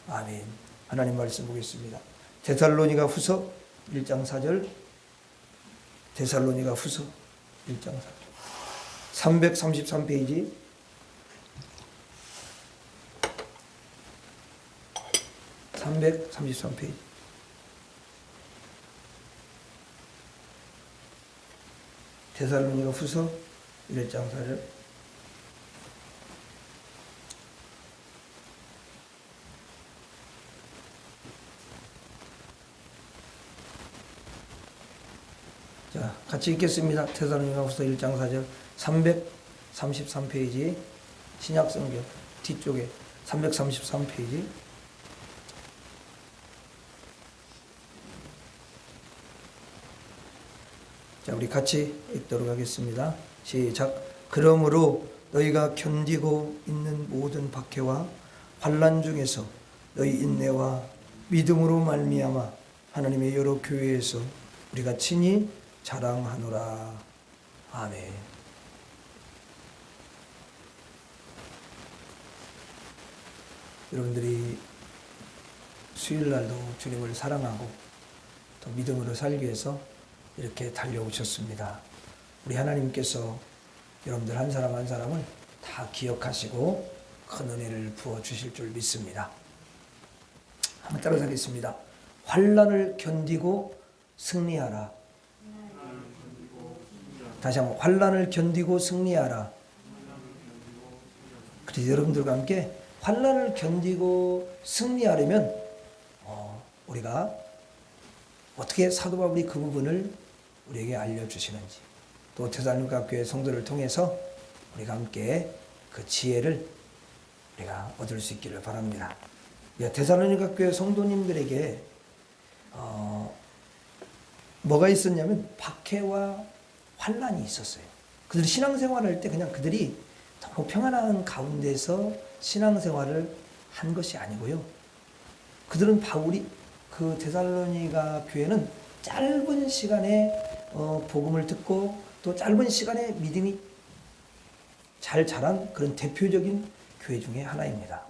아멘. 하나님 말씀 보겠습니다. 데살로니가 후서 1장 4절. 데살로니가 후서 1장 4절. 333페이지. 333페이지. 데살로니가 후서 1장 4절. 자, 같이 읽겠습니다. 데살로니가 후서 1장 4절. 333페이지. 신약성경 뒤쪽에 333페이지. 자, 우리 같이 읽도록 하겠습니다. 시작. 그러므로 너희가 견디고 있는 모든 박해와 환난 중에서 너희 인내와 믿음으로 말미암아 하나님의 여러 교회에서 우리가 친히 자랑하노라. 아멘. 여러분들이 수요일날도 주님을 사랑하고 또 믿음으로 살기 위해서 이렇게 달려오셨습니다. 우리 하나님께서 여러분들 한 사람 한 사람을 다 기억하시고 큰 은혜를 부어주실 줄 믿습니다. 한번 따라서 하겠습니다. 환난을 견디고 승리하라. 다시 한번 환난을 견디고 승리하라. 그래서 여러분들과 함께 환난을 견디고 승리하려면 우리가 어떻게 사도 바울이 그 부분을 우리에게 알려주시는지, 또 데살로니가 교회 성도를 통해서 우리가 함께 그 지혜를 우리가 얻을 수 있기를 바랍니다. 데살로니가 교회 성도님들에게 뭐가 있었냐면 박해와 환난이 있었어요. 그들이 신앙생활을 할 때 그냥 그들이 너무 평안한 가운데서 신앙생활을 한 것이 아니고요. 그들은 바울이 그 데살로니가 교회는 짧은 시간에 복음을 듣고 또 짧은 시간에 믿음이 잘 자란 그런 대표적인 교회 중에 하나입니다.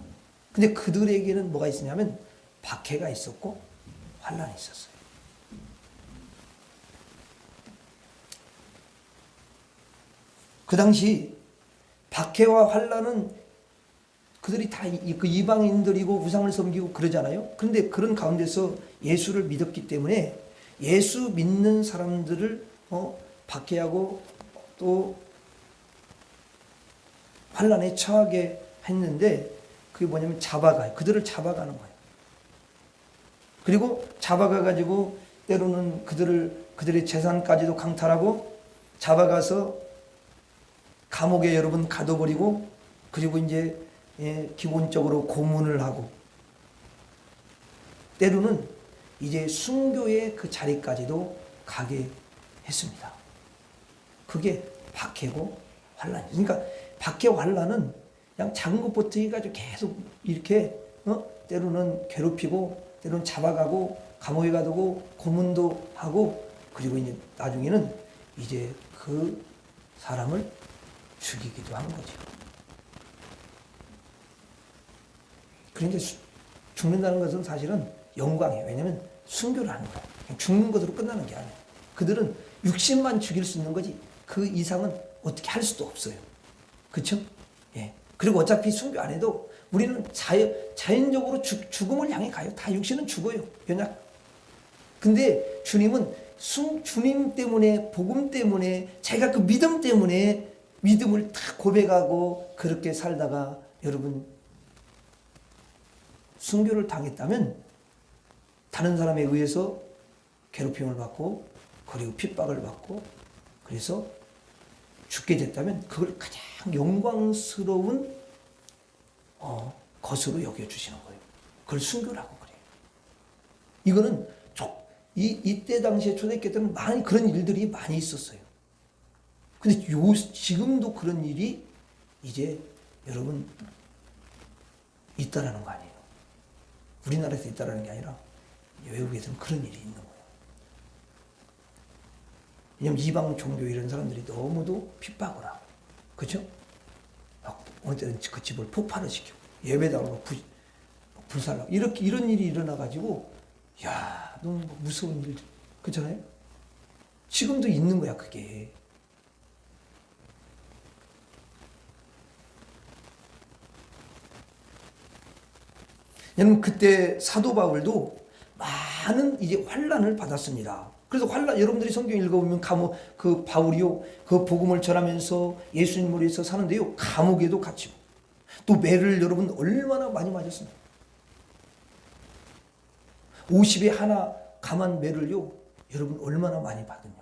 근데 그들에게는 뭐가 있었냐면 박해가 있었고 환난이 있었어요. 그 당시 박해와 환난은 그들이 다 그 이방인들이고 우상을 섬기고 그러잖아요. 그런데 그런 가운데서 예수를 믿었기 때문에 예수 믿는 사람들을 박해하고 또 환난에 처하게 했는데 그게 뭐냐면 그들을 잡아가는 거예요. 그리고 잡아가가지고 때로는 그들의 재산까지도 강탈하고 잡아가서 감옥에 여러분 가둬버리고 그리고 이제 기본적으로 고문을 하고 때로는 이제 순교의 그 자리까지도 가게 했습니다. 그게 박해고 환난이에요. 그러니까 박해와 환난은 그냥 작은 것부터 해가지고 계속 이렇게 때로는 괴롭히고 때로는 잡아가고 감옥에 가두고 고문도 하고 그리고 이제 나중에는 이제 그 사람을 죽이기도 한 거죠. 그런데 죽는다는 것은 사실은 영광이에요. 왜냐하면 순교를 하는 거예요. 그냥 죽는 것으로 끝나는 게 아니에요. 그들은 육신만 죽일 수 있는 거지 그 이상은 어떻게 할 수도 없어요. 그렇죠? 예. 그리고 어차피 순교 안 해도 우리는 자연적으로 죽음을 향해 가요. 다 육신은 죽어요. 연약. 근데 주님은 주님 때문에 복음 때문에 자기가 그 믿음 때문에 믿음을 다 고백하고 그렇게 살다가 여러분 순교를 당했다면 다른 사람에 의해서 괴롭힘을 받고 그리고 핍박을 받고 그래서 죽게 됐다면 그걸 가장 영광스러운 것으로 여겨주시는 거예요. 그걸 순교라고 그래요. 이거는 이때 당시에 초대교회 때는 많이 그런 일들이 많이 있었어요. 근데 지금도 그런 일이 이제 여러분 있다라는 거 아니에요. 우리나라에서 있다라는 게 아니라 외국에서는 그런 일이 있는 거예요. 왜냐면 이방 종교 이런 사람들이 너무도 핍박을 하고, 그렇죠? 어느 때는 그 집을 폭발을 시키고 예배당을 불살라. 이렇게 이런 일이 일어나 가지고 야, 너무 무서운 일 그렇잖아요. 지금도 있는 거야 그게. 여러분 그때 사도 바울도 많은 이제 환난을 받았습니다. 그래서 환난 여러분들이 성경 읽어보면 감옥 그 바울이요 그 복음을 전하면서 예수님을 위해서 사는데요 감옥에도 갇히고 또 매를 여러분 얼마나 많이 맞았습니까? 50에 하나 감한 매를요 여러분 얼마나 많이 받으냐?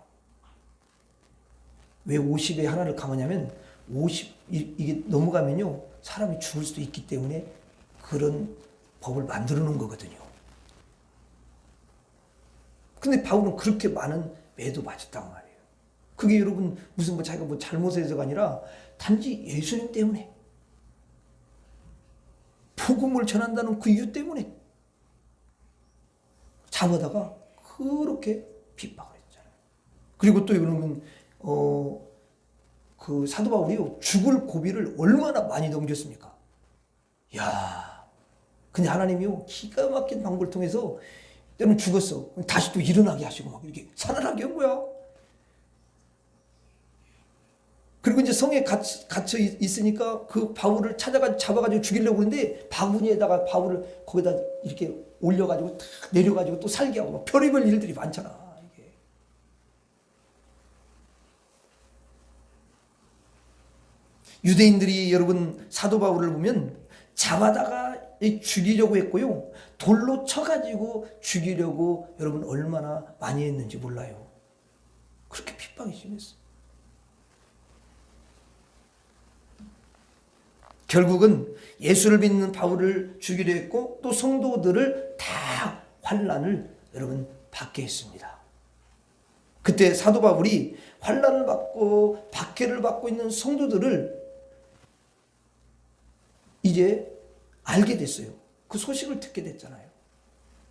왜 50에 하나를 감하냐면 50 이게 넘어가면요 사람이 죽을 수도 있기 때문에 그런 법을 만들어 놓은 거거든요. 근데 바울은 그렇게 많은 매도 맞았단 말이에요. 그게 여러분 무슨 뭐 자기가 뭐 잘못해서가 아니라 단지 예수님 때문에 복음을 전한다는 그 이유 때문에 잡아다가 그렇게 핍박을 했잖아요. 그리고 또 여러분 그 사도 바울이요 죽을 고비를 얼마나 많이 넘겼습니까? 야. 근데 하나님이요 기가 막힌 방법을 통해서 때는 죽었어. 다시 또 일어나게 하시고 막 이렇게 살아나게 한 거야. 그리고 이제 성에 갇혀 있으니까 그 바울을 잡아가지고 죽이려고 그러는데 바구니에다가 바울을 거기다 이렇게 올려가지고 탁 내려가지고 또 살게 하고 막 별의별 일들이 많잖아. 이게. 유대인들이 여러분 사도 바울을 보면 잡아다가 죽이려고 했고요. 돌로 쳐가지고 죽이려고 여러분 얼마나 많이 했는지 몰라요. 그렇게 핍박이 심했어요. 결국은 예수를 믿는 바울을 죽이려 했고 또 성도들을 다 환난을 여러분 받게 했습니다. 그때 사도 바울이 환난을 받고 박해를 받고 있는 성도들을 이제 알게 됐어요. 그 소식을 듣게 됐잖아요.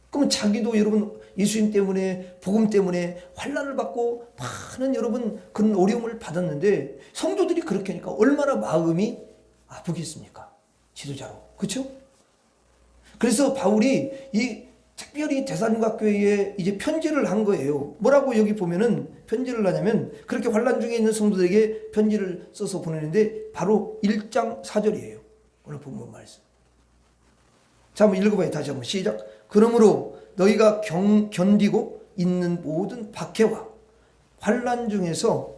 그러면 자기도 여러분 예수님 때문에 복음 때문에 환난을 받고 많은 여러분 그런 어려움을 받았는데 성도들이 그렇게 하니까 얼마나 마음이 아프겠습니까? 지도자로. 그렇죠? 그래서 바울이 이 특별히 데살로니가 교회에 이제 편지를 한 거예요. 뭐라고 여기 보면은 편지를 하냐면 그렇게 환난 중에 있는 성도들에게 편지를 써서 보내는데 바로 1장 4절이에요. 오늘 본문 말씀. 자, 한번 읽어봐요. 다시 한번 시작. 그러므로 너희가 견디고 있는 모든 박해와 환난 중에서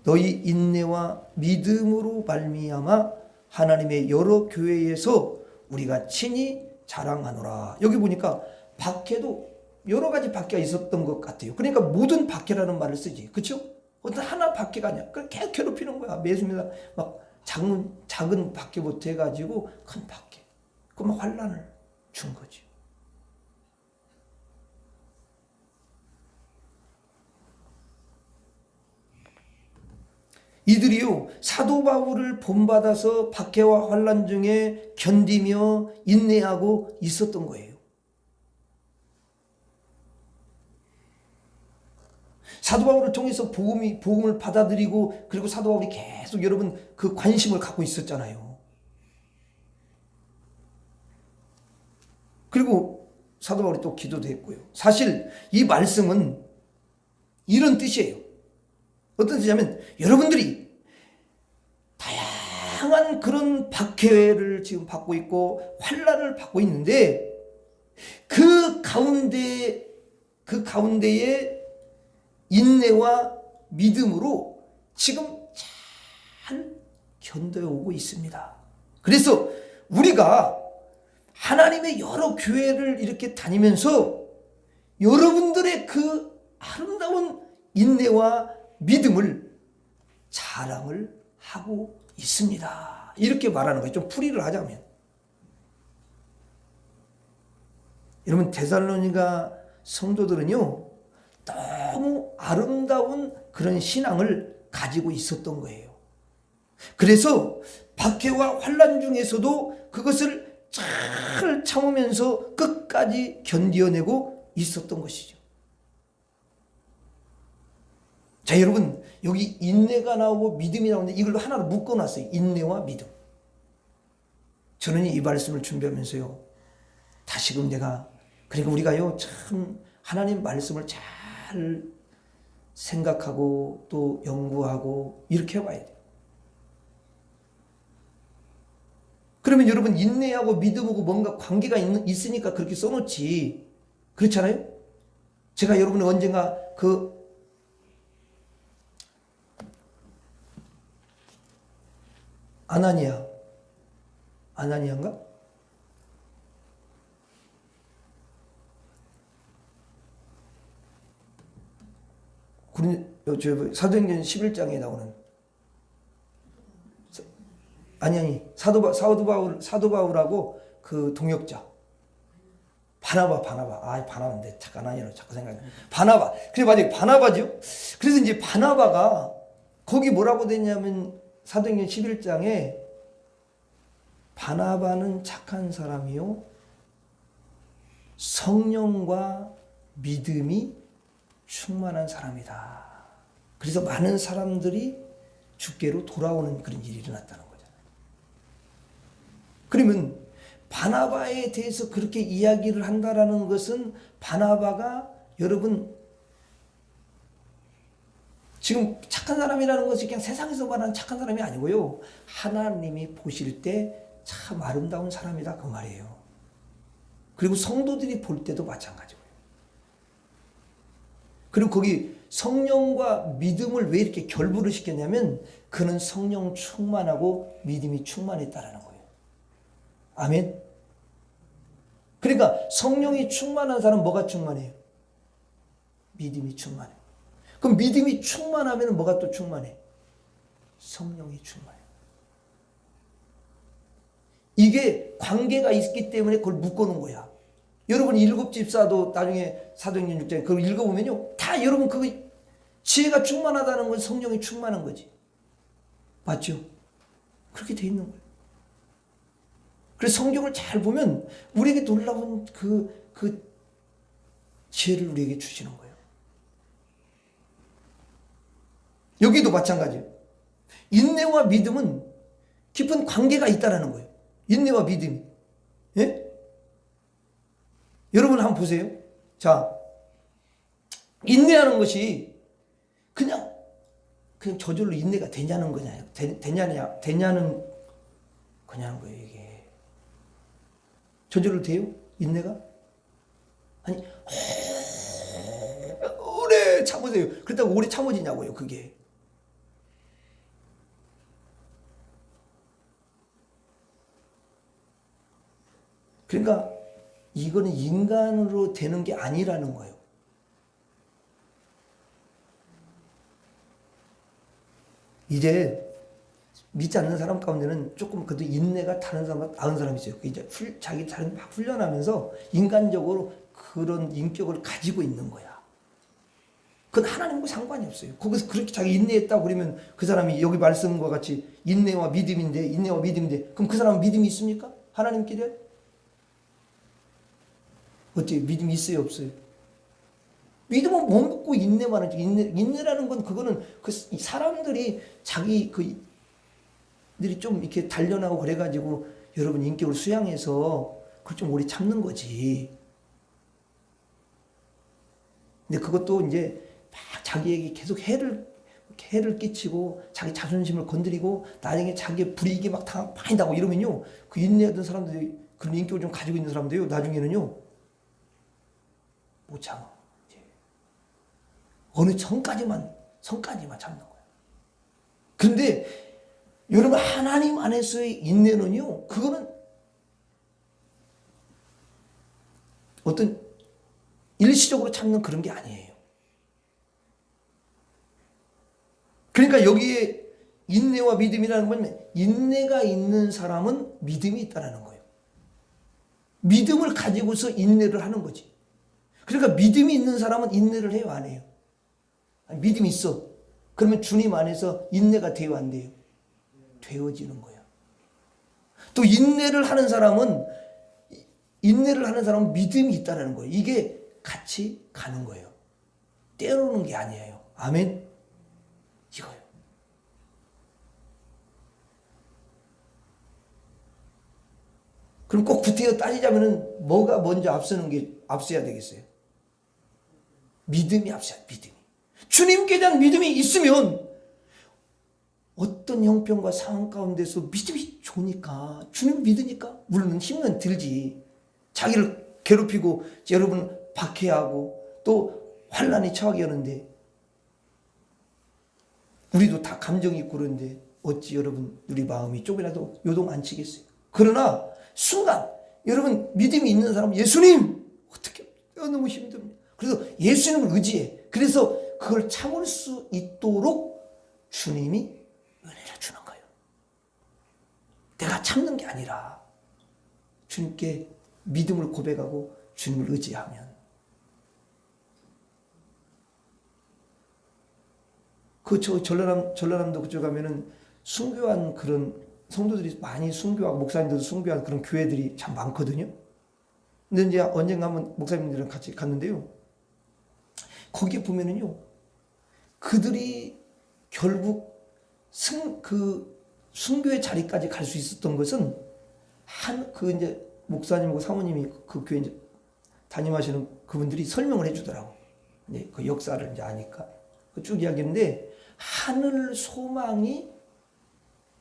너희 인내와 믿음으로 말미암아 하나님의 여러 교회에서 우리가 친히 자랑하노라. 여기 보니까 박해도 여러 가지 박해가 있었던 것 같아요. 그러니까 모든 박해라는 말을 쓰지. 그렇죠? 어떤 하나 박해가 아니야. 그걸 계속 괴롭히는 거야. 매수마다 막 작은 박해부터 해가지고 큰 박해. 그러면 환난을 준 거지. 이들이요 사도 바울을 본받아서 박해와 환난 중에 견디며 인내하고 있었던 거예요. 사도 바울을 통해서 복음을 받아들이고 그리고 사도 바울이 계속 여러분 그 관심을 갖고 있었잖아요. 그리고 사도 바울이 또 기도도 했고요. 사실 이 말씀은 이런 뜻이에요. 어떤 뜻이냐면 여러분들이 다양한 그런 박해를 지금 받고 있고 환난을 받고 있는데 그 가운데에 인내와 믿음으로 지금 잘 견뎌오고 있습니다. 그래서 우리가 하나님의 여러 교회를 이렇게 다니면서 여러분들의 그 아름다운 인내와 믿음을 자랑을 하고 있습니다. 이렇게 말하는 거예요. 좀 풀이를 하자면. 여러분 데살로니가 성도들은요 너무 아름다운 그런 신앙을 가지고 있었던 거예요. 그래서 박해와 환난 중에서도 그것을 잘 참으면서 끝까지 견뎌내고 있었던 것이죠. 자, 여러분 여기 인내가 나오고 믿음이 나오는데 이걸로 하나로 묶어놨어요. 인내와 믿음. 저는 이 말씀을 준비하면서요 다시금 내가, 그러니까 우리가요 참 하나님 말씀을 잘 생각하고 또 연구하고 이렇게 해봐야 돼요. 그러면 여러분 인내하고 믿음하고 뭔가 관계가 있으니까 그렇게 써놓지. 그렇잖아요? 제가 여러분 언젠가 그 아나니아인가? 사도행전 11장에 나오는 아니 사도 바울하고 그 동역자 바나바인데 잠깐 아니라 자꾸 생각나. 바나바. 그래 맞아요. 바나바죠. 그래서 이제 바나바가 거기 뭐라고 됐냐면 사도행전 11장에 바나바는 착한 사람이요 성령과 믿음이 충만한 사람이다. 그래서 많은 사람들이 주께로 돌아오는 그런 일이 일어났다는 거잖아요. 그러면 바나바에 대해서 그렇게 이야기를 한다라는 것은 바나바가 여러분 지금 착한 사람이라는 것이 그냥 세상에서 말하는 착한 사람이 아니고요. 하나님이 보실 때 참 아름다운 사람이다 그 말이에요. 그리고 성도들이 볼 때도 마찬가지고요. 그리고 거기 성령과 믿음을 왜 이렇게 결부를 시켰냐면 그는 성령 충만하고 믿음이 충만했다라는 거예요. 아멘. 그러니까 성령이 충만한 사람은 뭐가 충만해요? 믿음이 충만해요. 그럼 믿음이 충만하면 뭐가 또 충만해? 성령이 충만해. 이게 관계가 있기 때문에 그걸 묶어놓은 거야. 여러분 일곱 집사도 나중에 사도행전 6장에 그걸 읽어보면요. 다 여러분 그거 지혜가 충만하다는 건 성령이 충만한 거지. 맞죠? 그렇게 돼 있는 거예요. 그래서 성경을 잘 보면 우리에게 놀라운 그 지혜를 우리에게 주시는 거예요. 여기도 마찬가지예요. 인내와 믿음은 깊은 관계가 있다라는 거예요. 인내와 믿음이. 예? 여러분 한번 보세요. 자, 인내하는 것이 그냥 저절로 인내가 되냐는 거냐, 되냐는 그냥 거예요, 이게. 저절로 돼요? 인내가? 아니, 오래 참으세요. 그렇다고 오래 참아지냐고요, 그게. 그러니까 이거는 인간으로 되는 게 아니라는 거예요. 이제 믿지 않는 사람 가운데는 조금 그래도 인내가 다른 사람보다 나은 사람이 있어요. 이제 자기 막 훈련하면서 인간적으로 그런 인격을 가지고 있는 거야. 그건 하나님과 상관이 없어요. 거기서 그렇게 자기 인내했다고 그러면 그 사람이 여기 말씀과 같이 인내와 믿음인데 그럼 그 사람은 믿음이 있습니까? 하나님께 대한? 어때요? 믿음이 있어요, 없어요? 믿음은 못 믿고 인내만 하지. 인내라는 건 그거는 그 사람들이 자기 그들이 좀 이렇게 단련하고 그래가지고 여러분 인격을 수양해서 그걸 좀 오래 참는 거지. 근데 그것도 이제 막 자기에게 계속 해를 끼치고 자기 자존심을 건드리고 나중에 자기의 불이익이 막 많이 나고 이러면요. 그 인내하던 사람들이 그런 인격을 좀 가지고 있는 사람들요. 나중에는요. 못 참아. 이제. 어느 성까지만 참는 거야. 그런데 여러분 하나님 안에서의 인내는요. 그거는 어떤 일시적으로 참는 그런 게 아니에요. 그러니까 여기에 인내와 믿음이라는 건 인내가 있는 사람은 믿음이 있다는 거예요. 믿음을 가지고서 인내를 하는 거지. 그러니까 믿음이 있는 사람은 인내를 해요, 안 해요? 믿음이 있어. 그러면 주님 안에서 인내가 돼요, 안 돼요? 되어지는 거예요. 또 인내를 하는 사람은 믿음이 있다는 거예요. 이게 같이 가는 거예요. 때로는 게 아니에요. 아멘? 이거예요. 그럼 꼭 구태여 따지자면은 뭐가 먼저 앞서야 되겠어요? 믿음이 앞서야 믿음이. 주님께 대한 믿음이 있으면 어떤 형편과 상황 가운데서 믿음이 좋으니까, 주님 믿으니까, 물론 힘은 들지. 자기를 괴롭히고 여러분 박해하고 또 환난이 처하게 하는데, 우리도 다 감정이 있고 그런데 어찌 여러분 우리 마음이 조금이라도 요동 안 치겠어요? 그러나 순간 여러분 믿음이 있는 사람, 예수님 어떻게 너무 힘듭니다. 그래서 예수님을 의지해. 그래서 그걸 참을 수 있도록 주님이 은혜를 주는 거예요. 내가 참는 게 아니라 주님께 믿음을 고백하고 주님을 의지하면, 전라남도 그쪽 가면은 순교한 그런 성도들이 많이 순교하고 목사님들도 순교한 그런 교회들이 참 많거든요. 근데 이제 언젠가 한번 목사님들이랑 같이 갔는데요. 거기에 보면은요, 그들이 결국 순교의 자리까지 갈 수 있었던 것은 이제 목사님하고 사모님이 그 교회 이제 담임하시는 그분들이 설명을 해주더라고. 이제 그 역사를 이제 아니까 쭉 이야기했는데, 하늘 소망이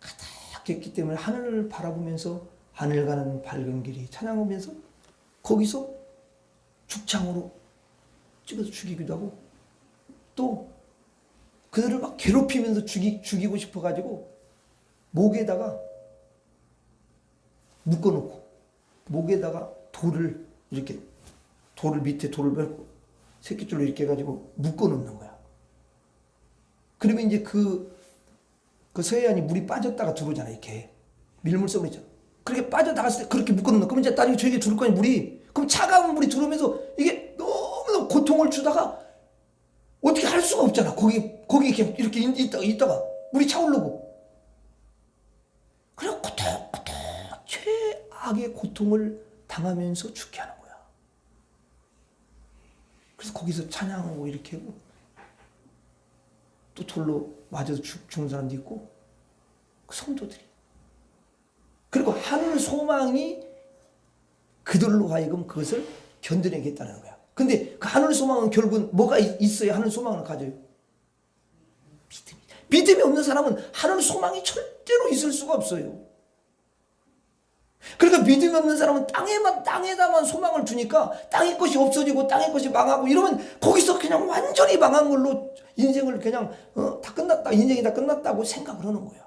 가득했기 때문에 하늘을 바라보면서 하늘 가는 밝은 길이 찬양하면서 거기서 죽창으로 찍어서 죽이기도 하고, 또 그들을 막 괴롭히면서 죽이고 싶어가지고 목에다가 묶어놓고, 목에다가 돌을 밑에 돌을 말고 새끼줄로 이렇게 해가지고 묶어놓는 거야. 그러면 이제 그 서해안이 물이 빠졌다가 들어오잖아. 이렇게 밀물성으로 있잖아. 그렇게 빠져나갔을 때 그렇게 묶어놓는 거야. 그럼 이제 나중에 저에게 들어올 거 아니야, 물이. 그럼 차가운 물이 들어오면서 이게 너무너무 고통을 주다가 어떻게 할 수가 없잖아. 거기 이렇게 있다가 물이 차오르고. 그래서 고통고통 최악의 고통을 당하면서 죽게 하는 거야. 그래서 거기서 찬양하고 이렇게 하고, 또 돌로 맞아서 죽는 사람도 있고, 그 성도들이. 그리고 하늘 소망이 그들로 하여금 그것을 견뎌내겠다는 거야. 근데 그 하늘 소망은 결국은 뭐가 있어야 하늘 소망을 가져요? 믿음이 없는 사람은 하늘 소망이 절대로 있을 수가 없어요. 그러니까 믿음이 없는 사람은 땅에다만 소망을 주니까 땅의 것이 없어지고 땅의 것이 망하고 이러면 거기서 그냥 완전히 망한 걸로 인생을 그냥 다 끝났다, 인생이 다 끝났다고 생각을 하는 거야.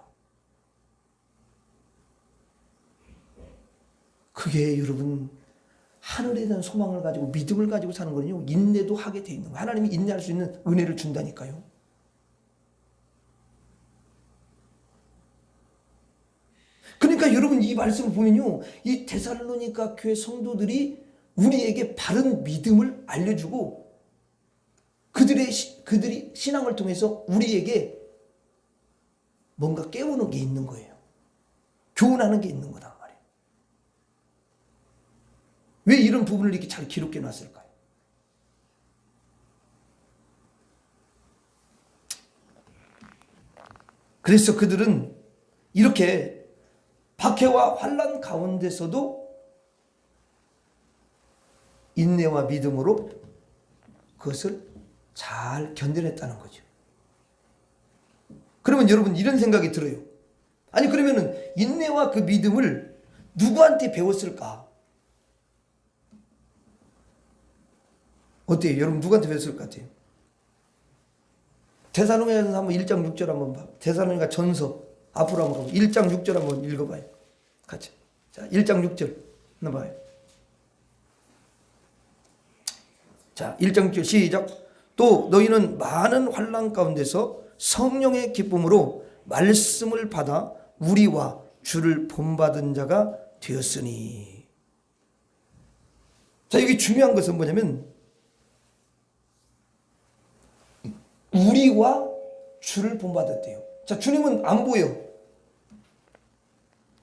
그게 여러분 하늘에 대한 소망을 가지고 믿음을 가지고 사는 거는요, 인내도 하게 돼 있는 거예요. 하나님이 인내할 수 있는 은혜를 준다니까요. 그러니까 여러분 이 말씀을 보면요, 이 데살로니가 교회 성도들이 우리에게 바른 믿음을 알려주고 그들이 신앙을 통해서 우리에게 뭔가 깨우는 게 있는 거예요. 교훈하는 게 있는 거단 말이에요. 왜 이런 부분을 이렇게 잘 기록해 놨을까요? 그래서 그들은 이렇게 박해와 환난 가운데서도 인내와 믿음으로 그것을 잘 견뎌냈다는 거죠. 그러면 여러분 이런 생각이 들어요. 아니 그러면은 인내와 그 믿음을 누구한테 배웠을까? 어때요? 여러분 누구한테 배웠을 것 같아요? 데살로니가전서 한번 1장 6절 한번 봐. 데살로니가 전서 앞으로 한번 가고 1장 6절 한번 읽어봐요. 같이. 자, 1장 6절 한번 봐요. 자, 1장 6절 시작. 또 너희는 많은 환난 가운데서 성령의 기쁨으로 말씀을 받아 우리와 주를 본받은 자가 되었으니. 자, 여기 중요한 것은 뭐냐면 우리와 주를 본받았대요. 자, 주님은 안 보여.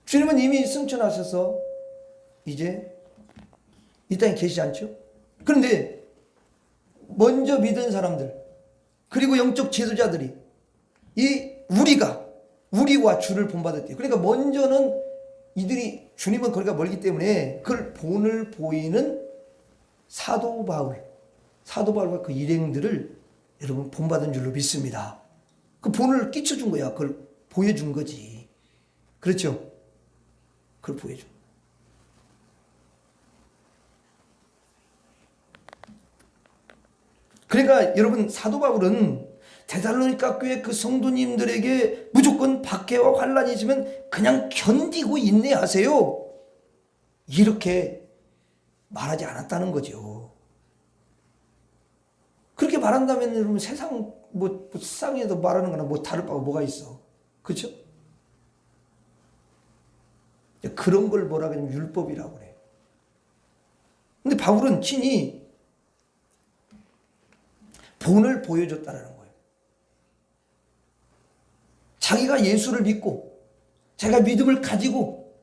주님은 이미 승천하셔서 이제 이 땅에 계시지 않죠? 그런데 먼저 믿은 사람들, 그리고 영적 지도자들이 우리와 주를 본받았대요. 그러니까 먼저는 이들이 주님은 거리가 멀기 때문에 그걸 본을 보이는 사도 바울과 그 일행들을 여러분 본받은 줄로 믿습니다. 그 본을 끼쳐준 거야. 그걸 보여준 거지. 그렇죠? 그걸 보여준. 그러니까 여러분 사도 바울은 데살로니가 교회 그 성도님들에게 무조건 박해와 환란이 있으면 그냥 견디고 인내하세요, 이렇게 말하지 않았다는 거죠. 그렇게 말한다면 여러분 세상에서 말하는 거나 다를 바가 뭐가 있어. 그렇죠? 그런 걸 뭐라 그러냐면 율법이라고 그래요. 근데 바울은 친히 본을 보여줬다는 거예요. 자기가 예수를 믿고 자기가 믿음을 가지고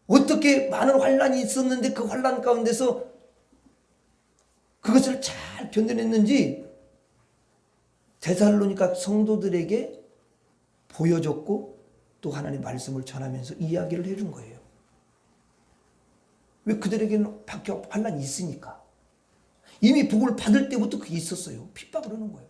어떻게 많은 환란이 있었는데 그 환란 가운데서 그것을 잘 견뎌냈는지 데살로니가 성도들에게 보여줬고 또 하나님의 말씀을 전하면서 이야기를 해준 거예요. 왜? 그들에게는 박해와 환란이 있으니까. 이미 복을 받을 때부터 그게 있었어요. 핍박을 하는 거예요.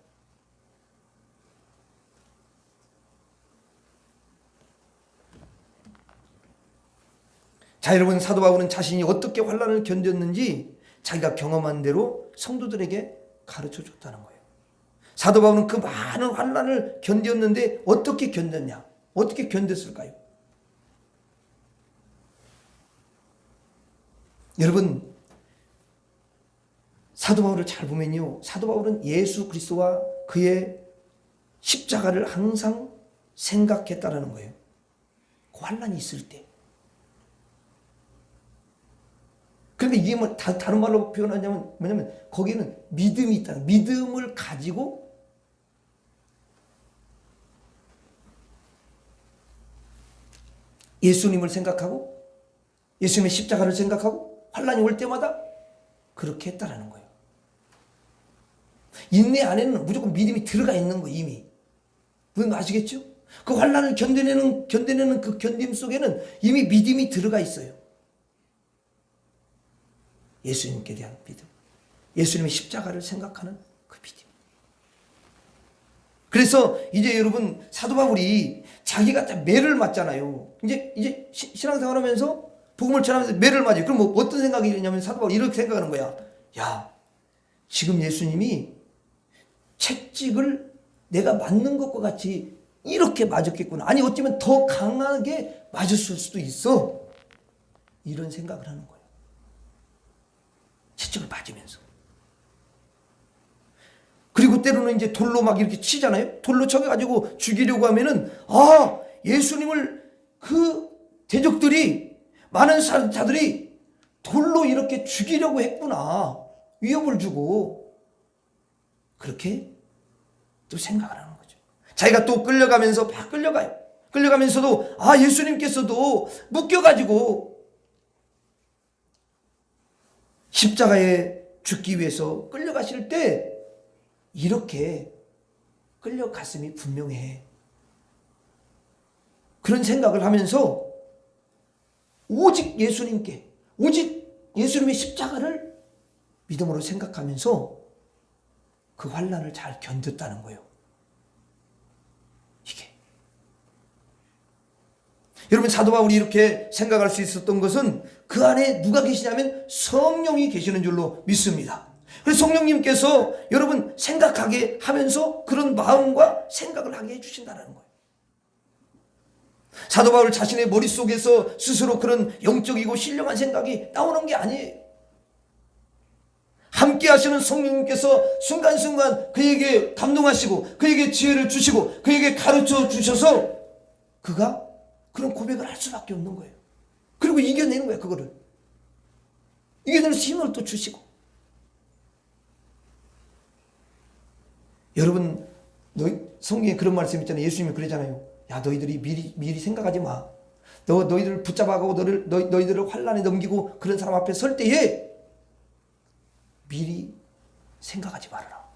자, 여러분, 사도 바울은 자신이 어떻게 환란을 견뎠는지 자기가 경험한 대로 성도들에게 가르쳐 줬다는 거예요. 사도 바울은 그 많은 환란을 견뎠는데 어떻게 견뎠냐? 어떻게 견뎠을까요? 여러분, 사도 바울을 잘 보면요, 사도 바울은 예수 그리스도와 그의 십자가를 항상 생각했다라는 거예요. 그 환란이 있을 때. 그런데 이게 다른 말로 표현하냐면 뭐냐면 거기는 믿음이 있다. 믿음을 가지고 예수님을 생각하고 예수님의 십자가를 생각하고 환란이 올 때마다 그렇게 했다라는 거예요. 인내 안에는 무조건 믿음이 들어가 있는 거예요. 이미. 무슨 아시겠죠? 그 환란을 견뎌내는 그 견딤 속에는 이미 믿음이 들어가 있어요. 예수님께 대한 믿음, 예수님의 십자가를 생각하는 그 믿음. 그래서 이제 여러분 사도 바울이 자기가 매를 맞잖아요. 이제 신앙생활하면서 복음을 전하면서 매를 맞아요. 그럼 어떤 생각이 있냐면 사도 바울이 이렇게 생각하는 거야. 야, 지금 예수님이 채찍을 내가 맞는 것과 같이 이렇게 맞았겠구나. 아니 어쩌면 더 강하게 맞았을 수도 있어. 이런 생각을 하는 거예요. 채찍을 맞으면서. 그리고 때로는 이제 돌로 막 이렇게 치잖아요. 돌로 쳐가지고 죽이려고 하면은, 아, 예수님을 그 대적들이, 많은 자들이 돌로 이렇게 죽이려고 했구나. 위협을 주고. 그렇게 또 생각을 하는 거죠. 자기가 또 끌려가면서 막 끌려가요. 끌려가면서도, 아, 예수님께서도 묶여가지고 십자가에 죽기 위해서 끌려가실 때 이렇게 끌려갔음이 분명해. 그런 생각을 하면서 오직 예수님께, 오직 예수님의 십자가를 믿음으로 생각하면서 그 환난을 잘 견뎠다는 거예요. 이게. 여러분 사도 바울이 이렇게 생각할 수 있었던 것은 그 안에 누가 계시냐면 성령이 계시는 줄로 믿습니다. 그래서 성령님께서 여러분 생각하게 하면서 그런 마음과 생각을 하게 해주신다는 거예요. 사도 바울 자신의 머릿속에서 스스로 그런 영적이고 신령한 생각이 나오는 게 아니에요. 함께 하시는 성령님께서 순간순간 그에게 감동하시고 그에게 지혜를 주시고 그에게 가르쳐 주셔서 그가 그런 고백을 할 수밖에 없는 거예요. 그리고 이겨내는 거예요. 그거를 이겨내는 힘을 또 주시고. 여러분 성경에 그런 말씀 있잖아요. 예수님이 그러잖아요. 야, 너희들이 미리 생각하지 마. 너희들을 붙잡아가고 너희들을 환난에 넘기고 그런 사람 앞에 설 때에 미리 생각하지 말아라.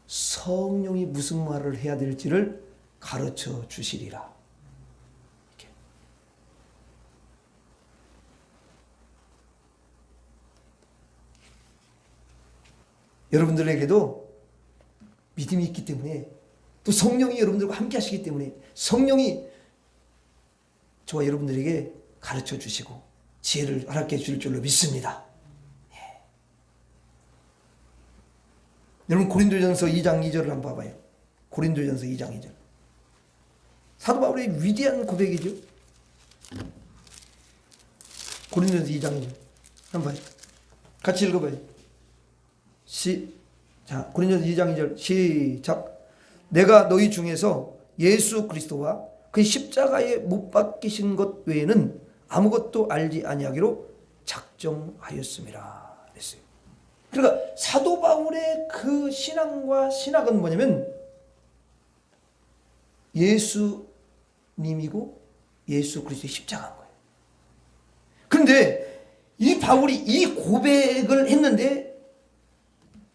성령이 무슨 말을 해야 될지를 가르쳐 주시리라. 이렇게. 여러분들에게도 믿음이 있기 때문에, 또 성령이 여러분들과 함께 하시기 때문에 성령이 저와 여러분들에게 가르쳐 주시고 지혜를 허락해 줄 줄로 믿습니다. 예. 여러분 고린도전서 2장 2절을 한번 봐봐요. 고린도전서 2장 2절. 사도 바울의 위대한 고백이죠. 고린도전서 2장 2절 한번 봐요. 같이 읽어봐요. 자, 고린도전서 2장 2절 시작. 내가 너희 중에서 예수 그리스도와 그 십자가에 못 박히신 것 외에는 아무것도 알지 아니하기로 작정하였음이라 그랬어요. 그러니까 사도 바울의 그 신앙과 신학은 뭐냐면 예수님이고 예수 그리스도의 십자가인 거예요. 그런데 이 바울이 이 고백을 했는데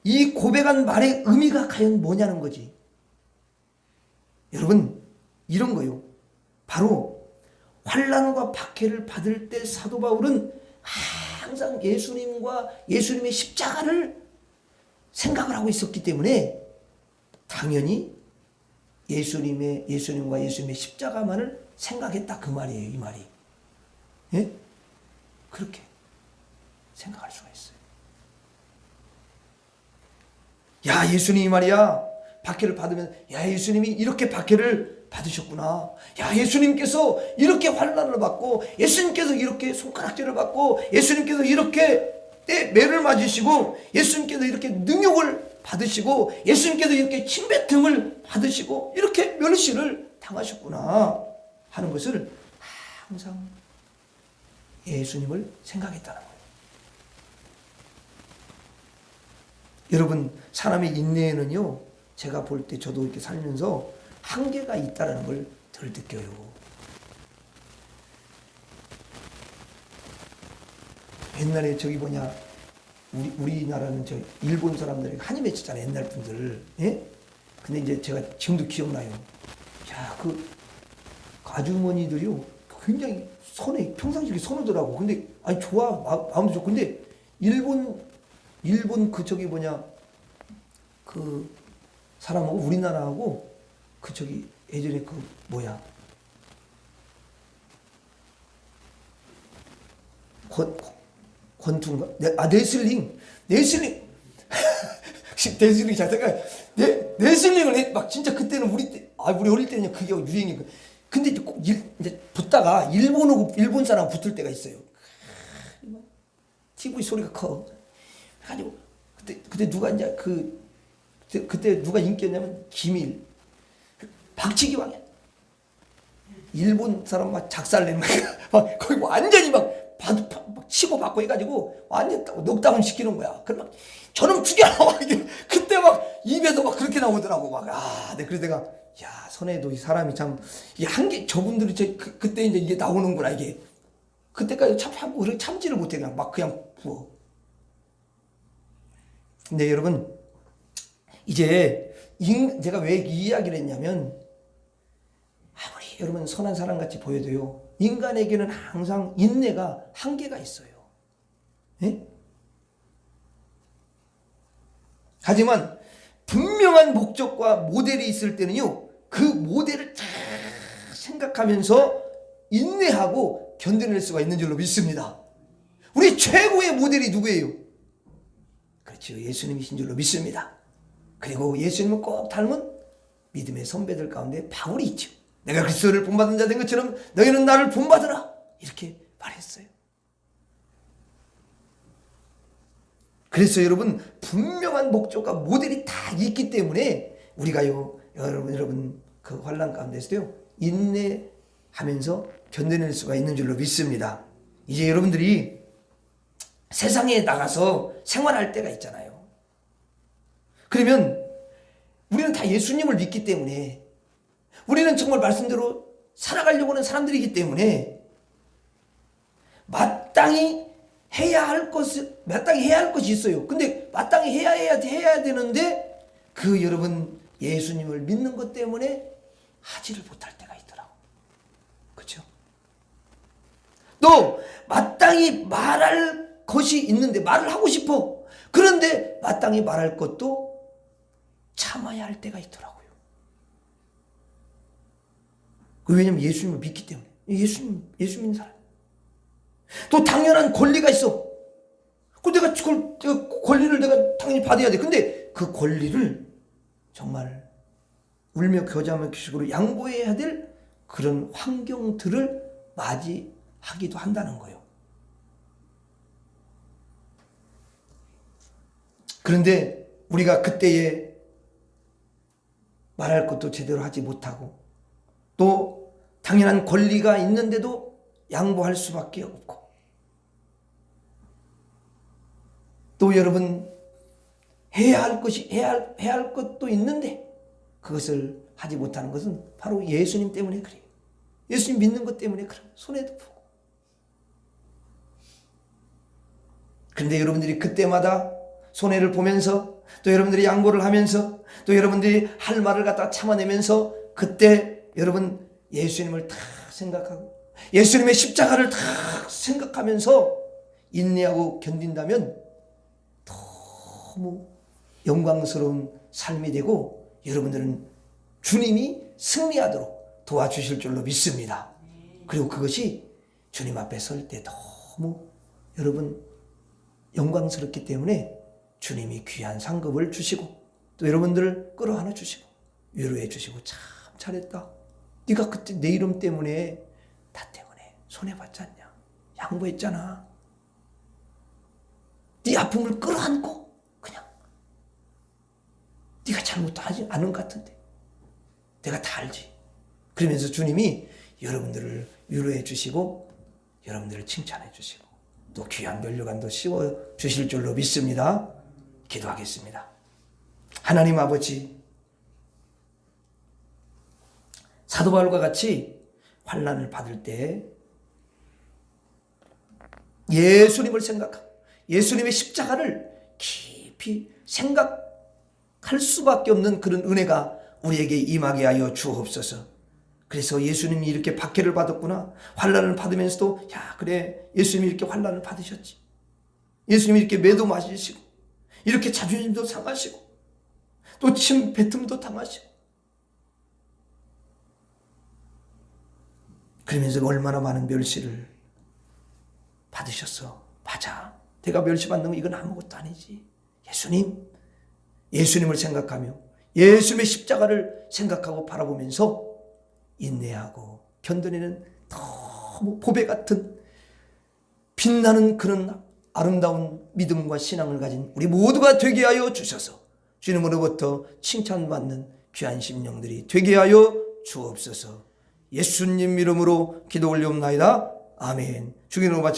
이 고백한 말의 의미가 과연 뭐냐는 거지. 여러분 이런 거요. 바로 환난과 박해를 받을 때 사도 바울은 항상 예수님과 예수님의 십자가를 생각을 하고 있었기 때문에 당연히 예수님과 예수님의 십자가만을 생각했다 그 말이에요. 이 말이. 예? 그렇게 생각할 수가 있어요. 야, 예수님이 말이야 박해를 받으면 야, 예수님이 이렇게 박해를 받으셨구나. 야, 예수님께서 이렇게 환난을 받고 예수님께서 이렇게 손가락질을 받고 예수님께서 이렇게 매를 맞으시고 예수님께서 이렇게 능욕을 받으시고 예수님께서 이렇게 침뱉음을 받으시고 이렇게 멸시를 당하셨구나 하는 것을 항상 예수님을 생각했다는 거예요. 여러분 사람의 인내에는요 제가 볼 때 저도 이렇게 살면서 한계가 있다는 걸 덜 느껴요. 옛날에 저기 뭐냐 우리나라는 저 일본 사람들이 한이 맺혔잖아요. 옛날 분들. 예? 근데 이제 제가 지금도 기억나요. 야, 그 아주머니들이요 굉장히 평상시에 선하더라고. 근데 아니 좋아 마음도 좋고 근데 일본 그 저기 뭐냐 그 사람하고 우리나라하고 그 저기 예전에 그 뭐야 권투인가? 레슬링 레슬링 잘 생각해. 레슬링을 막 진짜 그때는 우리 어릴 때는 그게 유행이고. 근데 이제 붙다가 일본 사람 붙을 때가 있어요. TV 소리가 커. 가지고 그때 누가 이제 그때 누가 인기였냐면 김일, 박치기 왕이야. 일본 사람 막 작살내 막 거기 완전히 막 치고 받고 해가지고 완전 녹다운 시키는 거야. 그럼 막 저놈 죽여! 그때 막 입에서 막 그렇게 나오더라고. 네, 그래서 내가 야 선에도 이 사람이 참 이게 한계 저분들이 그때 이제 이게 나오는구나 이게. 그때까지 참지를 못해 그냥 부어. 근데 여러분 이제 제가 왜 이 이야기를 했냐면 아무리 여러분 선한 사람 같이 보여도요 인간에게는 항상 인내가 한계가 있어요. 예? 하지만 분명한 목적과 모델이 있을 때는요 그 모델을 잘 생각하면서 인내하고 견뎌낼 수가 있는 줄로 믿습니다. 우리 최고의 모델이 누구예요? 그렇죠. 예수님이신 줄로 믿습니다. 그리고 예수님을 꼭 닮은 믿음의 선배들 가운데 바울이 있죠. 내가 그리스도를 본받은 자 된 것처럼 너희는 나를 본받으라 이렇게 말했어요. 그래서 여러분 분명한 목적과 모델이 다 있기 때문에 우리가요 여러분 그 환난 가운데서도요 인내하면서 견뎌낼 수가 있는 줄로 믿습니다. 이제 여러분들이 세상에 나가서 생활할 때가 있잖아요. 그러면 우리는 다 예수님을 믿기 때문에 우리는 정말 말씀대로 살아가려고 하는 사람들이기 때문에 마땅히 해야 할 것이 있어요. 근데 마땅히 해야 되는데 그 여러분 예수님을 믿는 것 때문에 하지를 못할 때가 있더라고. 그렇죠? 또 마땅히 말할 것이 있는데 말을 하고 싶어. 그런데 마땅히 말할 것도 참아야 할 때가 있더라고요. 왜냐면 예수님을 믿기 때문에. 예수 믿는 사람. 또 당연한 권리가 있어. 내가 권리를 내가 당연히 받아야 돼. 근데 그 권리를 정말 울며 겨자며 식으로 양보해야 될 그런 환경들을 맞이하기도 한다는 거예요. 그런데 우리가 그때에 말할 것도 제대로 하지 못하고 또 당연한 권리가 있는데도 양보할 수밖에 없고 또 여러분 해야 할 것도 있는데 그것을 하지 못하는 것은 바로 예수님 때문에 그래요. 예수님 믿는 것 때문에 그래요. 손해도 보고. 그런데 여러분들이 그때마다 손해를 보면서 또 여러분들이 양보를 하면서 또 여러분들이 할 말을 갖다 참아내면서 그때 여러분 예수님을 다 생각하고 예수님의 십자가를 다 생각하면서 인내하고 견딘다면 너무 영광스러운 삶이 되고 여러분들은 주님이 승리하도록 도와주실 줄로 믿습니다. 그리고 그것이 주님 앞에 설 때 너무 여러분 영광스럽기 때문에 주님이 귀한 상급을 주시고 또 여러분들을 끌어안아 주시고 위로해 주시고 참 잘했다. 네가 그때 내 이름 때문에 나 때문에 손해봤지 않냐. 양보했잖아. 네 아픔을 끌어안고 그냥 네가 잘못도 하지 않은 것 같은데 내가 다 알지. 그러면서 주님이 여러분들을 위로해 주시고 여러분들을 칭찬해 주시고 또 귀한 면류관도 씌워 주실 줄로 믿습니다. 기도하겠습니다. 하나님 아버지, 사도 바울과 같이 환난을 받을 때 예수님을 생각하고 예수님의 십자가를 깊이 생각할 수밖에 없는 그런 은혜가 우리에게 임하게 하여 주옵소서. 그래서 예수님이 이렇게 박해를 받았구나. 환난을 받으면서도 야 그래 예수님이 이렇게 환난을 받으셨지. 예수님이 이렇게 매도 맞으시고 이렇게 자존심도 상하시고 또 침 뱉음도 당하시고 그러면서 얼마나 많은 멸시를 받으셨어. 맞아. 내가 멸시받는 건 이건 아무것도 아니지. 예수님을 생각하며 예수님의 십자가를 생각하고 바라보면서 인내하고 견뎌내는 너무 보배 같은 빛나는 그런 아름다운 믿음과 신앙을 가진 우리 모두가 되게 하여 주셔서 주님으로부터 칭찬받는 귀한 심령들이 되게 하여 주옵소서. 예수님 이름으로 기도 올리옵나이다. 아멘. 주기도로 마치